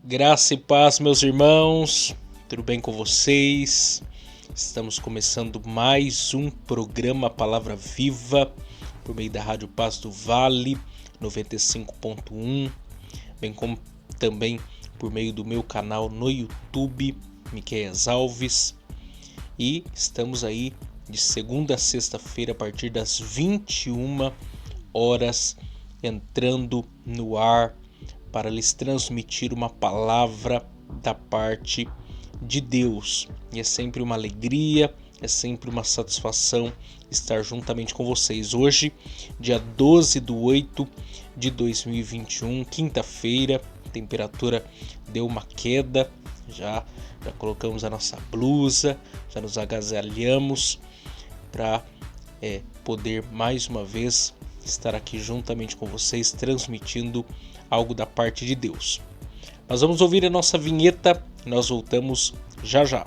Graça e paz, meus irmãos, tudo bem com vocês? Estamos começando mais um programa Palavra Viva, por meio da Rádio Paz do Vale, 95.1, bem como também por meio do meu canal no YouTube, Miqueias Alves. E estamos aí de segunda a sexta-feira, a partir das 21 horas, entrando no ar, para lhes transmitir uma palavra da parte de Deus. E é sempre uma alegria, é sempre uma satisfação estar juntamente com vocês. Hoje, dia 12/8/2021, quinta-feira, a temperatura deu uma queda, já colocamos a nossa blusa, já nos agasalhamos para poder mais uma vez estar aqui juntamente com vocês, transmitindo algo da parte de Deus. Nós vamos ouvir a nossa vinheta e nós voltamos já já.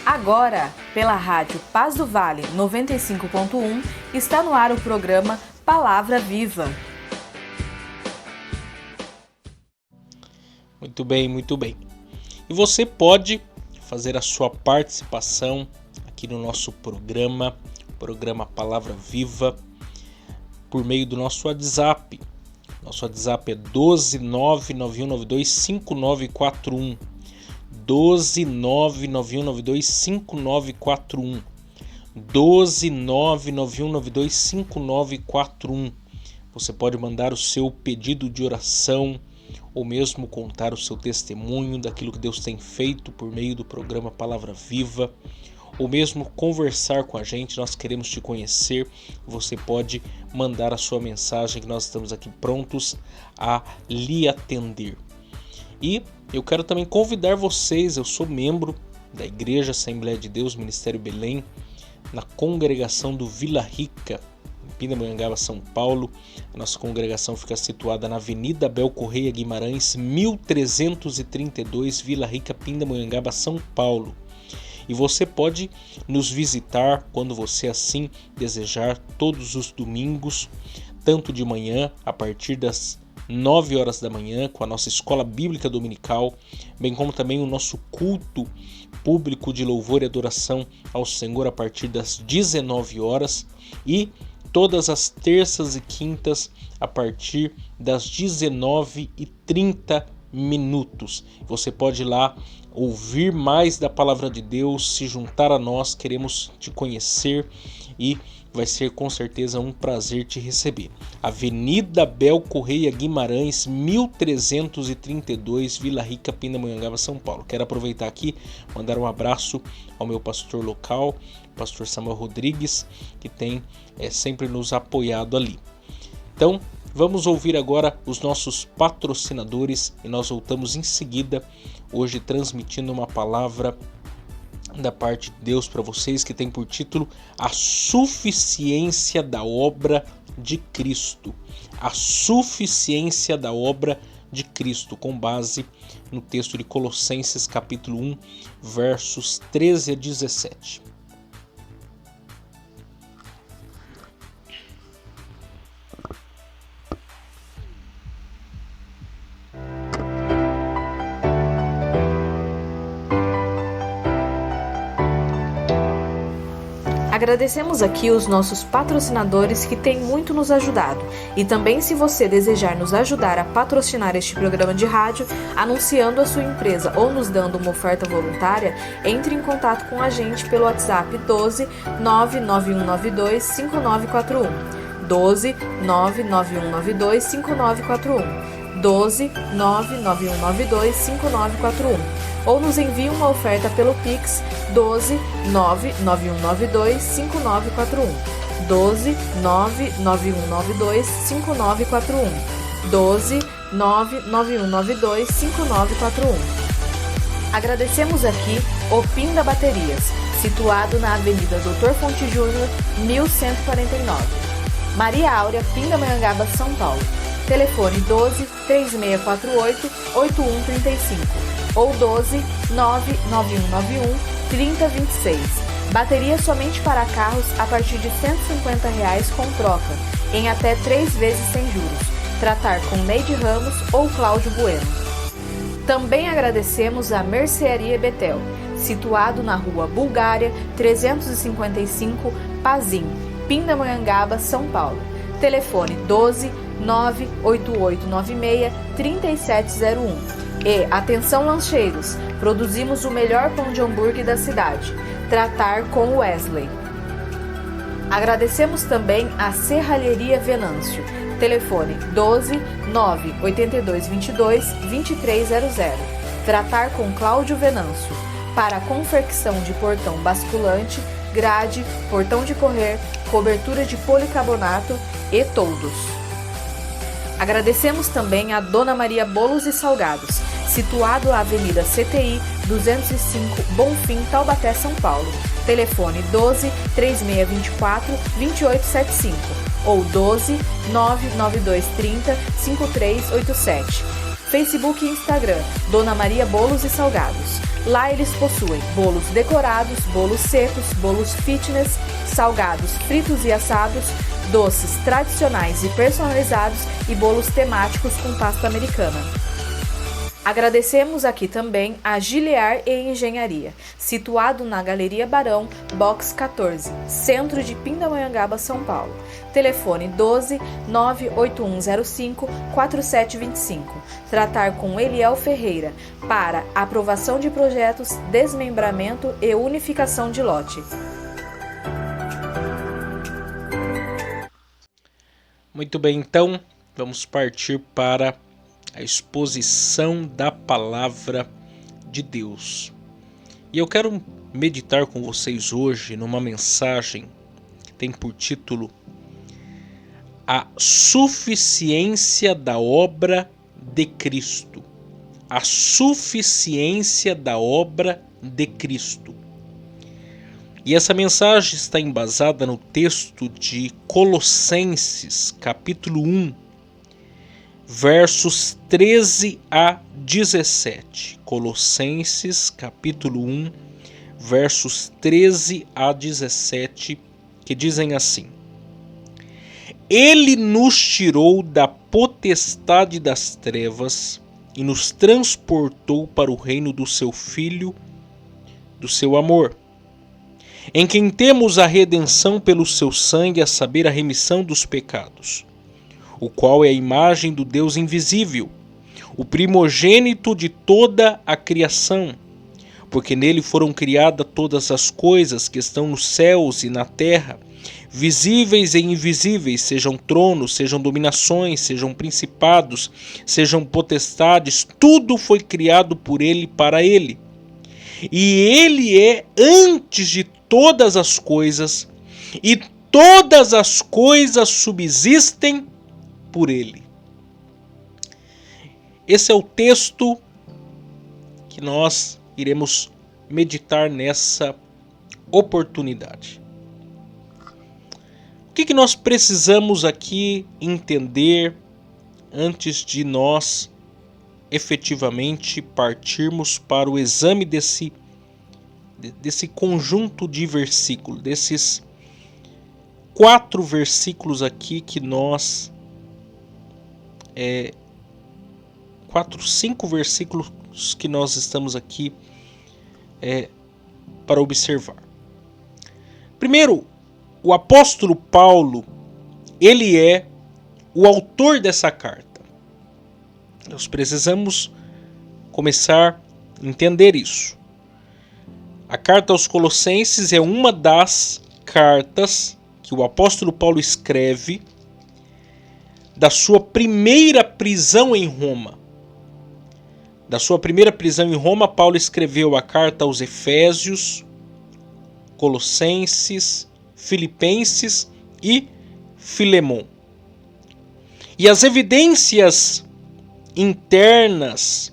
Agora, pela Rádio Paz do Vale 95.1, está no ar o programa Palavra Viva. Muito bem, muito bem. E você pode fazer a sua participação aqui no nosso programa Palavra Viva, por meio do nosso WhatsApp. Nosso WhatsApp é 12991925941. 12991925941. 12991925941. Você pode mandar o seu pedido de oração, ou mesmo contar o seu testemunho daquilo que Deus tem feito por meio do programa Palavra Viva, ou mesmo conversar com a gente. Nós queremos te conhecer. Você pode mandar a sua mensagem, que nós estamos aqui prontos a lhe atender. E eu quero também convidar vocês, eu sou membro da Igreja Assembleia de Deus, Ministério Belém, na congregação do Vila Rica, Pindamonhangaba, São Paulo. A nossa congregação fica situada na Avenida Abel Correia Guimarães, 1332, Vila Rica, Pindamonhangaba, São Paulo. E você pode nos visitar quando você assim desejar, todos os domingos, tanto de manhã, a partir das 9 horas da manhã, com a nossa escola bíblica dominical, bem como também o nosso culto público de louvor e adoração ao Senhor a partir das 19 horas e todas as terças e quintas a partir das 19h30. Você pode ir lá ouvir mais da palavra de Deus, se juntar a nós, queremos te conhecer e vai ser com certeza um prazer te receber. Avenida Abel Correia Guimarães, 1332, Vila Rica, Pindamonhangaba, São Paulo. Quero aproveitar aqui, mandar um abraço ao meu pastor local, pastor Samuel Rodrigues, que tem sempre nos apoiado ali. Então, vamos ouvir agora os nossos patrocinadores e nós voltamos em seguida, hoje transmitindo uma palavra da parte de Deus para vocês que tem por título A Suficiência da Obra de Cristo. A Suficiência da Obra de Cristo, com base no texto de Colossenses capítulo 1, versos 13 a 17. Agradecemos aqui os nossos patrocinadores que têm muito nos ajudado. E também, se você desejar nos ajudar a patrocinar este programa de rádio, anunciando a sua empresa ou nos dando uma oferta voluntária, entre em contato com a gente pelo WhatsApp 12 99192 5941. 12 99192 5941. 12 99192 5941. Ou nos envie uma oferta pelo Pix 12 99192 5941. 12 99192 5941. 12 99192 5941. Agradecemos aqui o Pinda Baterias, situado na Avenida Doutor Fonte Júnior, 1149. Maria Áurea, Pindamonhangaba, São Paulo. Telefone 12 3648 8135. ou 12 99191 3026. Bateria somente para carros a partir de R$ 150 com troca, em até 3 vezes sem juros. Tratar com Neide Ramos ou Cláudio Bueno. Também agradecemos a Mercearia Betel, situado na Rua Bulgária 355, Pazim, Pindamonhangaba, São Paulo. Telefone 12 98896 3701. E atenção lancheiros, produzimos o melhor pão de hambúrguer da cidade. Tratar com Wesley. Agradecemos também a Serralheria Venâncio. Telefone 12 98222 2300. Tratar com Cláudio Venâncio. Para confecção de portão basculante, grade, portão de correr, cobertura de policarbonato e toldos. Agradecemos também a Dona Maria Bolos e Salgados, situado na Avenida CTI 205, Bonfim, Taubaté, São Paulo. Telefone 12 3624 2875 ou 12 99230 5387. Facebook e Instagram, Dona Maria Bolos e Salgados. Lá eles possuem bolos decorados, bolos secos, bolos fitness, salgados fritos e assados, doces tradicionais e personalizados e bolos temáticos com pasta americana. Agradecemos aqui também a Gilear e Engenharia, situado na Galeria Barão, Box 14, centro de Pindamonhangaba, São Paulo. Telefone 12 98105 4725. Tratar com Eliel Ferreira para aprovação de projetos, desmembramento e unificação de lote. Muito bem, então vamos partir para a exposição da palavra de Deus. E eu quero meditar com vocês hoje numa mensagem que tem por título A Suficiência da Obra de Cristo. A suficiência da obra de Cristo. E essa mensagem está embasada no texto de Colossenses, capítulo 1, versos 13 a 17. Colossenses, capítulo 1, versos 13 a 17, que dizem assim: Ele nos tirou da potestade das trevas e nos transportou para o reino do seu Filho, do seu amor, em quem temos a redenção pelo seu sangue, a saber, a remissão dos pecados, o qual é a imagem do Deus invisível, o primogênito de toda a criação, porque nele foram criadas todas as coisas que estão nos céus e na terra, visíveis e invisíveis, sejam tronos, sejam dominações, sejam principados, sejam potestades, tudo foi criado por ele e para ele. E ele é antes de todas as coisas, e todas as coisas subsistem por ele. Esse é o texto que nós iremos meditar nessa oportunidade. O que nós precisamos aqui entender antes de nós efetivamente partirmos para o exame desse conjunto de versículos, desses 4 versículos aqui que nós 5 versículos que nós estamos aqui para observar. Primeiro, o apóstolo Paulo, ele é o autor dessa carta. Nós precisamos começar a entender isso. A carta aos Colossenses é uma das cartas que o apóstolo Paulo escreve da sua primeira prisão em Roma. Da sua primeira prisão em Roma, Paulo escreveu a carta aos Efésios, Colossenses, Filipenses e Filemon. E as evidências internas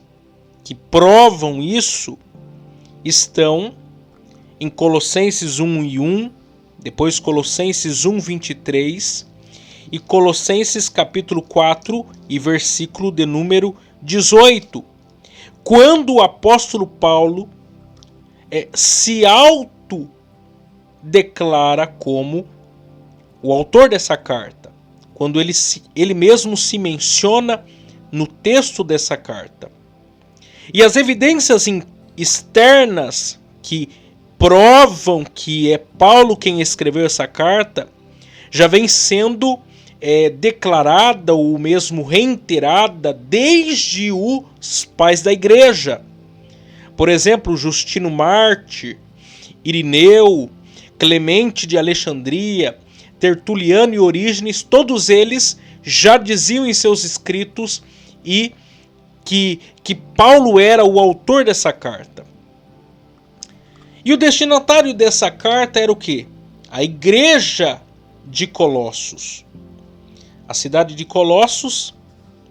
que provam isso estão em Colossenses 1:1, depois Colossenses 1:23 e Colossenses capítulo 4 e versículo de número 18, quando o apóstolo Paulo se autodeclara como o autor dessa carta, quando ele mesmo se menciona no texto dessa carta. E as evidências externas que provam que é Paulo quem escreveu essa carta já vem sendo declarada ou mesmo reiterada desde os pais da igreja. Por exemplo, Justino Mártir, Irineu, Clemente de Alexandria, Tertuliano e Orígenes, todos eles já diziam em seus escritos que Paulo era o autor dessa carta. E o destinatário dessa carta era o quê? A igreja de Colossos. A cidade de Colossos,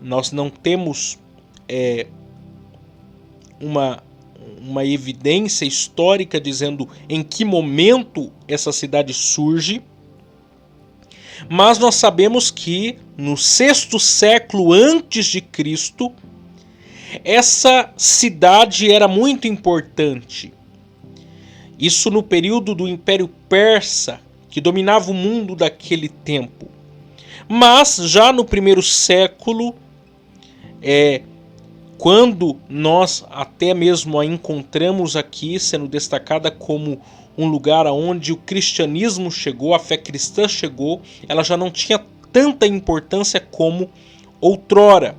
nós não temos uma evidência histórica dizendo em que momento essa cidade surge, mas nós sabemos que no 6º século antes de Cristo, essa cidade era muito importante. Isso no período do Império Persa, que dominava o mundo daquele tempo. Mas já no 1º século, quando nós até mesmo a encontramos aqui sendo destacada como um lugar onde o cristianismo chegou, a fé cristã chegou, ela já não tinha tanta importância como outrora.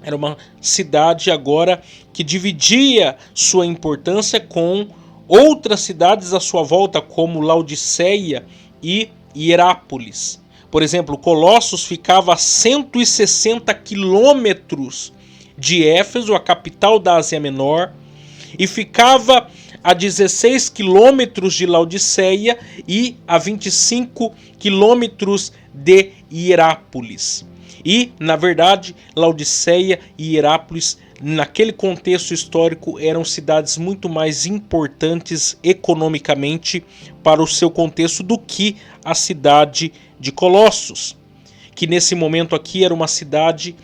Era uma cidade agora que dividia sua importância com outras cidades à sua volta, como Laodiceia e Hierápolis. Por exemplo, Colossos ficava a 160 quilômetros de Éfeso, a capital da Ásia Menor, e ficava a 16 quilômetros de Laodiceia e a 25 quilômetros de Hierápolis. E, na verdade, Laodiceia e Hierápolis, naquele contexto histórico, eram cidades muito mais importantes economicamente para o seu contexto do que a cidade de Colossos, que nesse momento aqui era uma cidade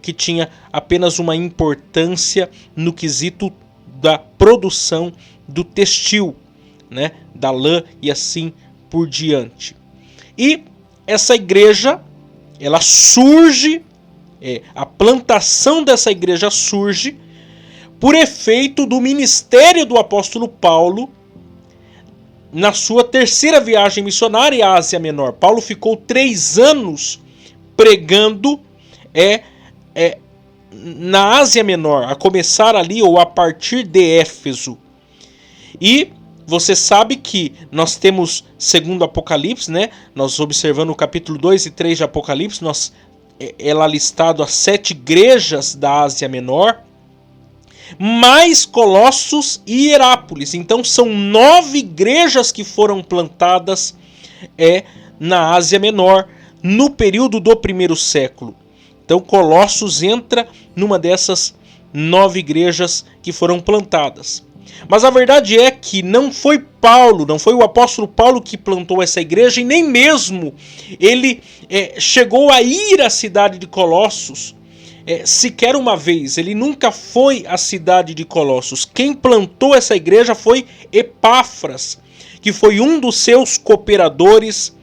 que tinha apenas uma importância no quesito da produção do textil, né, da lã e assim por diante. E essa igreja, ela surge, a plantação dessa igreja surge por efeito do ministério do apóstolo Paulo na sua 3ª viagem missionária à Ásia Menor. Paulo ficou 3 anos pregando na Ásia Menor, a começar ali ou a partir de Éfeso. E você sabe que nós temos, segundo Apocalipse, né? Nós observando o capítulo 2 e 3 de Apocalipse, é lá listado as 7 igrejas da Ásia Menor, mais Colossos e Hierápolis. Então são 9 igrejas que foram plantadas na Ásia Menor no período do 1º século. Então Colossos entra numa dessas 9 igrejas que foram plantadas. Mas a verdade é que não foi Paulo, não foi o apóstolo Paulo que plantou essa igreja, e nem mesmo ele chegou a ir à cidade de Colossos sequer uma vez. Ele nunca foi à cidade de Colossos. Quem plantou essa igreja foi Epáfras, que foi um dos seus cooperadores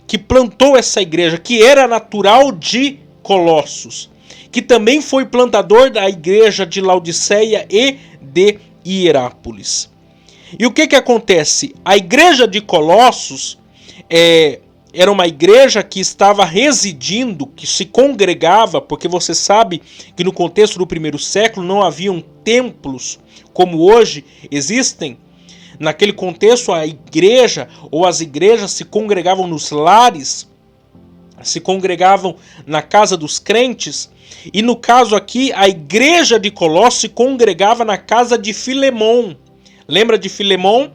que plantou essa igreja, que era natural de Colossos, que também foi plantador da igreja de Laodiceia e de Hierápolis. E o que acontece? A igreja de Colossos era uma igreja que estava residindo, que se congregava, porque você sabe que no contexto do 1º século não haviam templos como hoje existem. Naquele contexto, a igreja ou as igrejas se congregavam nos lares, se congregavam na casa dos crentes, e no caso aqui, a igreja de Colossos se congregava na casa de Filemon. Lembra de Filemon?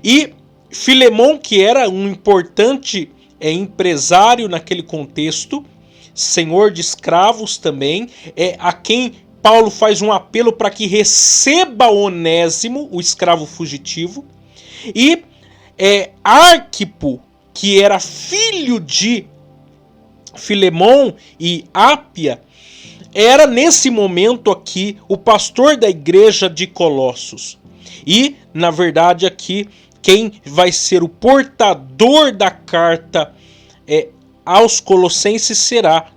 E Filemon, que era um importante empresário naquele contexto, senhor de escravos também, a quem Paulo faz um apelo para que receba Onésimo, o escravo fugitivo, e Arquipo, que era filho de Filemon e Ápia, era nesse momento aqui o pastor da igreja de Colossos. E, na verdade, aqui quem vai ser o portador da carta aos Colossenses será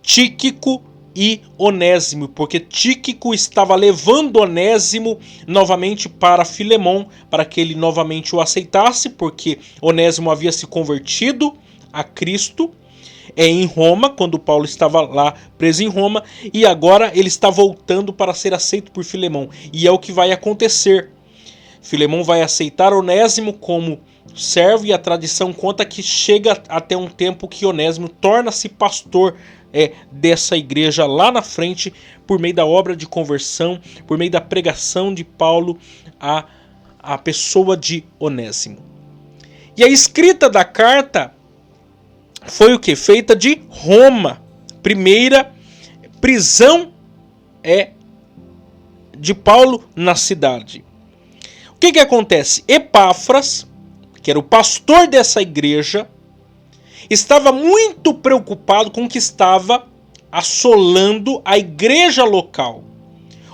Tíquico e Onésimo, porque Tíquico estava levando Onésimo novamente para Filemão, para que ele novamente o aceitasse, porque Onésimo havia se convertido a Cristo em Roma, quando Paulo estava lá preso em Roma, e agora ele está voltando para ser aceito por Filemão, e é o que vai acontecer. Filemão vai aceitar Onésimo como servo, e a tradição conta que chega até um tempo que Onésimo torna-se pastor dessa igreja lá na frente, por meio da obra de conversão, por meio da pregação de Paulo à pessoa de Onésimo. E a escrita da carta foi o que? Feita de Roma. Primeira prisão de Paulo na cidade. O que acontece? Epáfras, que era o pastor dessa igreja, estava muito preocupado com o que estava assolando a igreja local.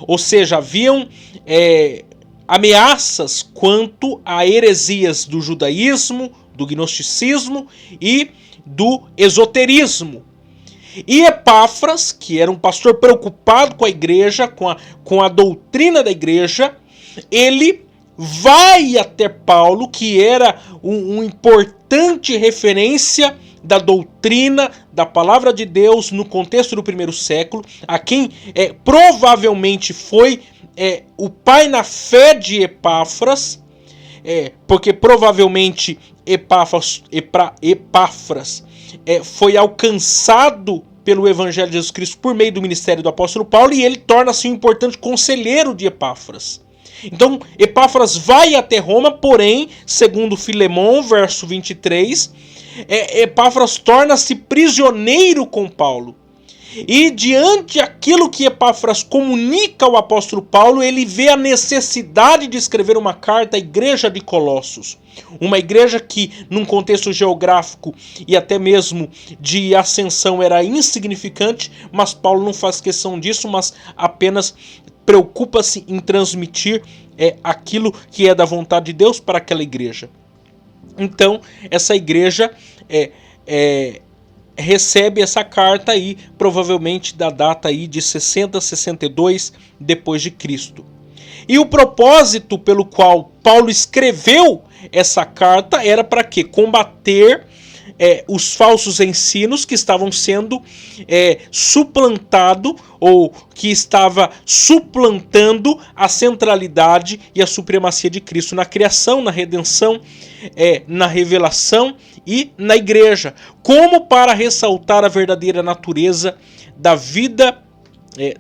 Ou seja, haviam ameaças quanto a heresias do judaísmo, do gnosticismo e do esoterismo. E Epáfras, que era um pastor preocupado com a igreja, com a doutrina da igreja, ele vai até Paulo, que era um importante referência da doutrina, da palavra de Deus no contexto do primeiro século, a quem provavelmente foi o pai na fé de Epáfras, porque provavelmente Epáfras foi alcançado pelo Evangelho de Jesus Cristo por meio do ministério do apóstolo Paulo, e ele torna-se um importante conselheiro de Epáfras. Então, Epáfras vai até Roma, porém, segundo Filemão, verso 23, Epáfras torna-se prisioneiro com Paulo. E diante daquilo que Epáfras comunica ao apóstolo Paulo, ele vê a necessidade de escrever uma carta à igreja de Colossos. Uma igreja que, num contexto geográfico e até mesmo de ascensão, era insignificante, mas Paulo não faz questão disso, mas apenas preocupa-se em transmitir aquilo que é da vontade de Deus para aquela igreja. Então, essa igreja recebe essa carta aí, provavelmente da data aí de 60, 62 depois de Cristo. E o propósito pelo qual Paulo escreveu essa carta era para quê? Combater os falsos ensinos que estavam sendo suplantado, ou que estava suplantando a centralidade e a supremacia de Cristo na criação, na redenção, na revelação e na igreja, como para ressaltar a verdadeira natureza da vida,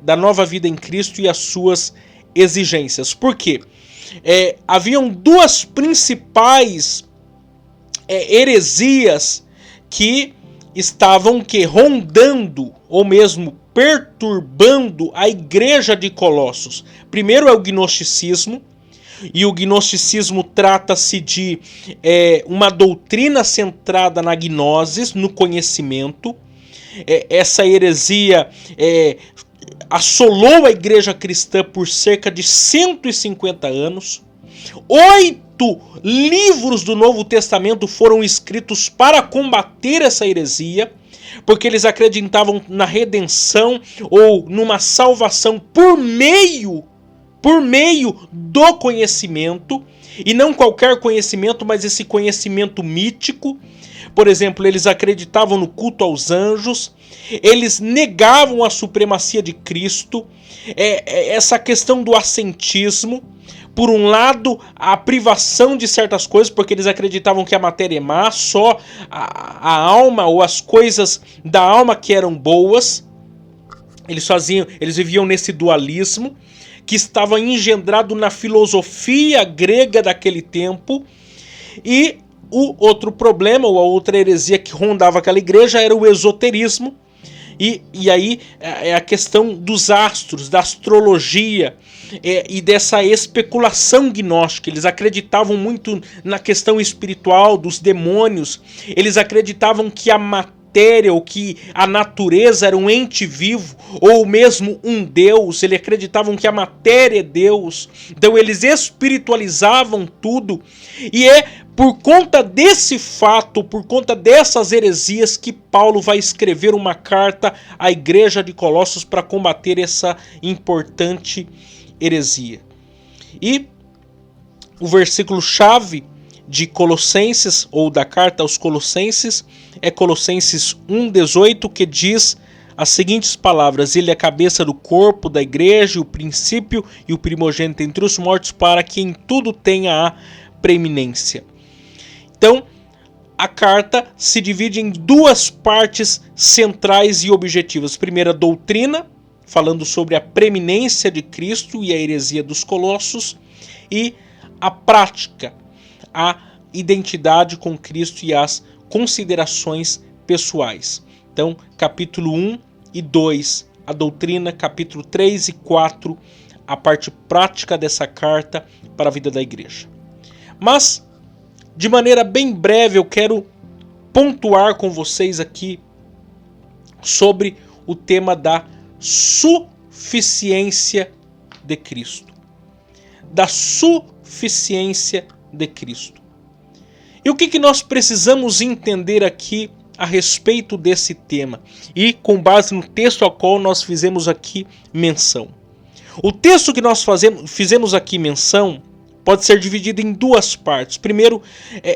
da nova vida em Cristo e as suas exigências. Por quê? Haviam duas principais heresias que estavam rondando ou mesmo perturbando a igreja de Colossos. Primeiro é o gnosticismo, e o gnosticismo trata-se de uma doutrina centrada na gnosis, no conhecimento. Essa heresia assolou a igreja cristã por cerca de 150 anos. 8 livros do Novo Testamento foram escritos para combater essa heresia, porque eles acreditavam na redenção ou numa salvação por meio do conhecimento, e não qualquer conhecimento, mas esse conhecimento mítico. Por exemplo, eles acreditavam no culto aos anjos, eles negavam a supremacia de Cristo, essa questão do ascentismo. Por um lado, a privação de certas coisas, porque eles acreditavam que a matéria é má, só a alma ou as coisas da alma que eram boas. Eles viviam nesse dualismo que estava engendrado na filosofia grega daquele tempo. E o outro problema, ou a outra heresia que rondava aquela igreja, era o esoterismo. E aí é a questão dos astros, da astrologia e dessa especulação gnóstica. Eles acreditavam muito na questão espiritual, dos demônios. Eles acreditavam que a matéria matéria ou que a natureza era um ente vivo ou mesmo um Deus. Eles acreditavam que a matéria é Deus. Então eles espiritualizavam tudo. E é por conta desse fato, por conta dessas heresias, que Paulo vai escrever uma carta à igreja de Colossos para combater essa importante heresia. E o versículo-chave de Colossenses, ou da carta aos Colossenses, é Colossenses 1,18, que diz as seguintes palavras: ele é a cabeça do corpo da igreja, o princípio e o primogênito entre os mortos, para que em tudo tenha a preeminência. Então, a carta se divide em duas partes centrais e objetivas. Primeiro, a doutrina, falando sobre a preeminência de Cristo e a heresia dos Colossos, e a prática, a identidade com Cristo e as considerações pessoais. Então, capítulo 1 e 2, a doutrina, capítulo 3 e 4, a parte prática dessa carta para a vida da igreja. Mas, de maneira bem breve, eu quero pontuar com vocês aqui sobre o tema da suficiência de Cristo. Da suficiência de Cristo. E o que nós precisamos entender aqui a respeito desse tema? E com base no texto ao qual nós fizemos aqui menção. O texto que nós fizemos aqui menção pode ser dividido em duas partes. Primeiro,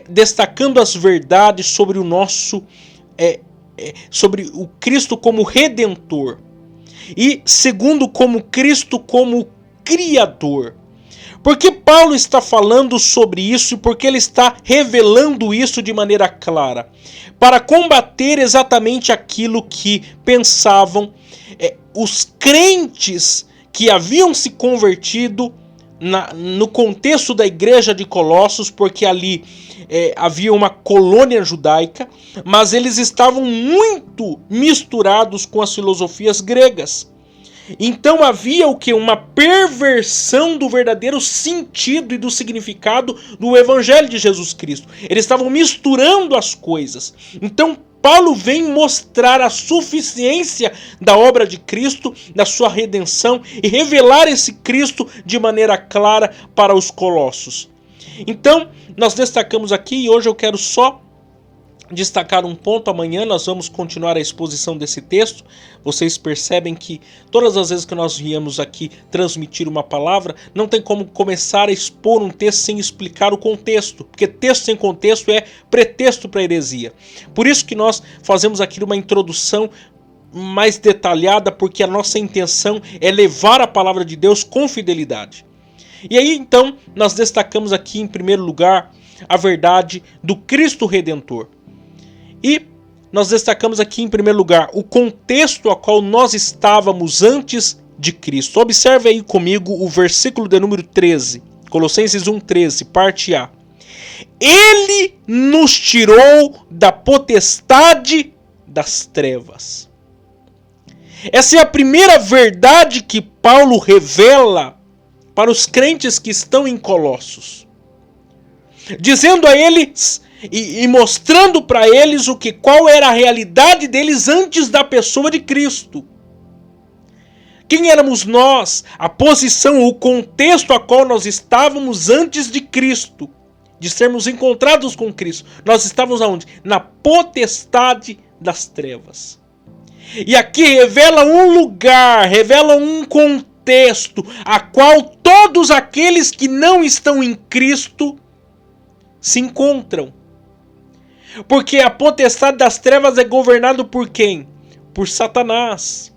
destacando as verdades sobre o nosso, sobre o Cristo como Redentor. E segundo, como Cristo como Criador. Por que Paulo está falando sobre isso e por que ele está revelando isso de maneira clara? Para combater exatamente aquilo que pensavam os crentes que haviam se convertido no contexto da igreja de Colossos, porque ali havia uma colônia judaica, mas eles estavam muito misturados com as filosofias gregas. Então havia o que? Uma perversão do verdadeiro sentido e do significado do Evangelho de Jesus Cristo. Eles estavam misturando as coisas. Então Paulo vem mostrar a suficiência da obra de Cristo, da sua redenção, e revelar esse Cristo de maneira clara para os colossos. Então nós destacamos aqui, e hoje eu quero só destacar um ponto. Amanhã nós vamos continuar a exposição desse texto. Vocês percebem que todas as vezes que nós viemos aqui transmitir uma palavra, não tem como começar a expor um texto sem explicar o contexto, porque texto sem contexto é pretexto para heresia. Por isso que nós fazemos aqui uma introdução mais detalhada, porque a nossa intenção é levar a palavra de Deus com fidelidade. E aí então nós destacamos aqui em primeiro lugar a verdade do Cristo Redentor. E nós destacamos aqui em primeiro lugar o contexto a qual nós estávamos antes de Cristo. Observe aí comigo o versículo de número 13, Colossenses 1,13, parte A. Ele nos tirou da potestade das trevas. Essa é a primeira verdade que Paulo revela para os crentes que estão em Colossos, dizendo a eles e mostrando para eles qual era a realidade deles antes da pessoa de Cristo. Quem éramos nós? A posição, o contexto a qual nós estávamos antes de Cristo, de sermos encontrados com Cristo. Nós estávamos aonde? Na potestade das trevas. E aqui revela um lugar, revela um contexto a qual todos aqueles que não estão em Cristo se encontram. Porque a potestade das trevas é governada por quem? Por Satanás,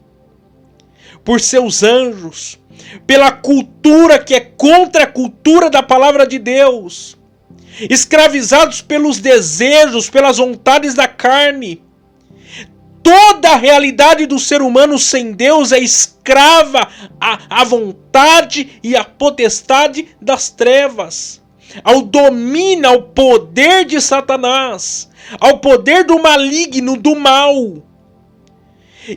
por seus anjos, pela cultura que é contra a cultura da palavra de Deus, escravizados pelos desejos, pelas vontades da carne. Toda a realidade do ser humano sem Deus é escrava à vontade e à potestade das trevas, ao domínio, ao poder de Satanás, ao poder do maligno, do mal.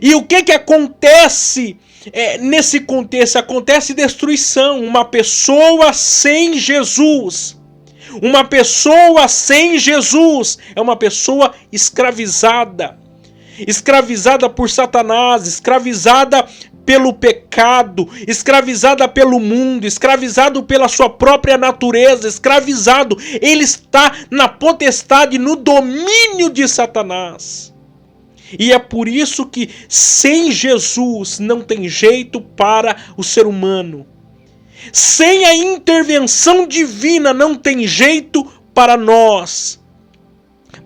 E o que acontece nesse contexto? Acontece destruição. Uma pessoa sem Jesus. Uma pessoa sem Jesus é uma pessoa escravizada. escravizada por Satanás, escravizada pelo pecado, escravizada pelo mundo, escravizado pela sua própria natureza, escravizado. Ele está na potestade, no domínio de Satanás. E é por isso que sem Jesus não tem jeito para o ser humano. Sem a intervenção divina não tem jeito para nós.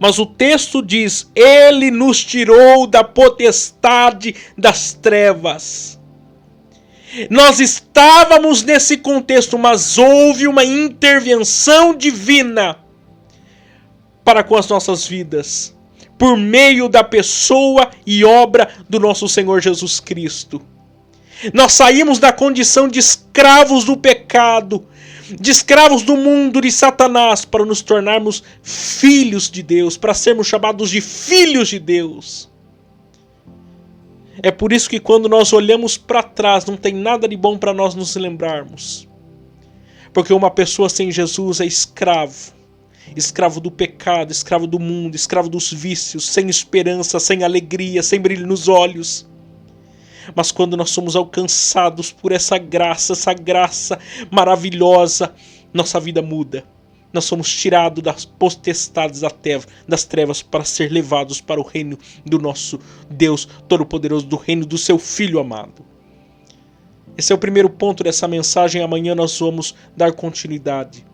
Mas o texto diz: Ele nos tirou da potestade das trevas. Nós estávamos nesse contexto, mas houve uma intervenção divina para com as nossas vidas, por meio da pessoa e obra do nosso Senhor Jesus Cristo. Nós saímos da condição de escravos do pecado, de escravos do mundo, de Satanás, para nos tornarmos filhos de Deus, para sermos chamados de filhos de Deus. É por isso que quando nós olhamos para trás, não tem nada de bom para nós nos lembrarmos. Porque uma pessoa sem Jesus é escravo. Escravo do pecado, escravo do mundo, escravo dos vícios, sem esperança, sem alegria, sem brilho nos olhos. Mas quando nós somos alcançados por essa graça maravilhosa, nossa vida muda. Nós somos tirados das potestades das trevas para ser levados para o reino do nosso Deus Todo-Poderoso, do reino do seu Filho amado. Esse é o primeiro ponto dessa mensagem. Amanhã nós vamos dar continuidade.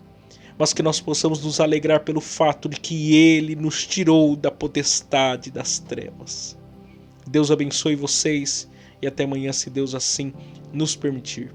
Mas que nós possamos nos alegrar pelo fato de que Ele nos tirou da potestade das trevas. Deus abençoe vocês e até amanhã, se Deus assim nos permitir.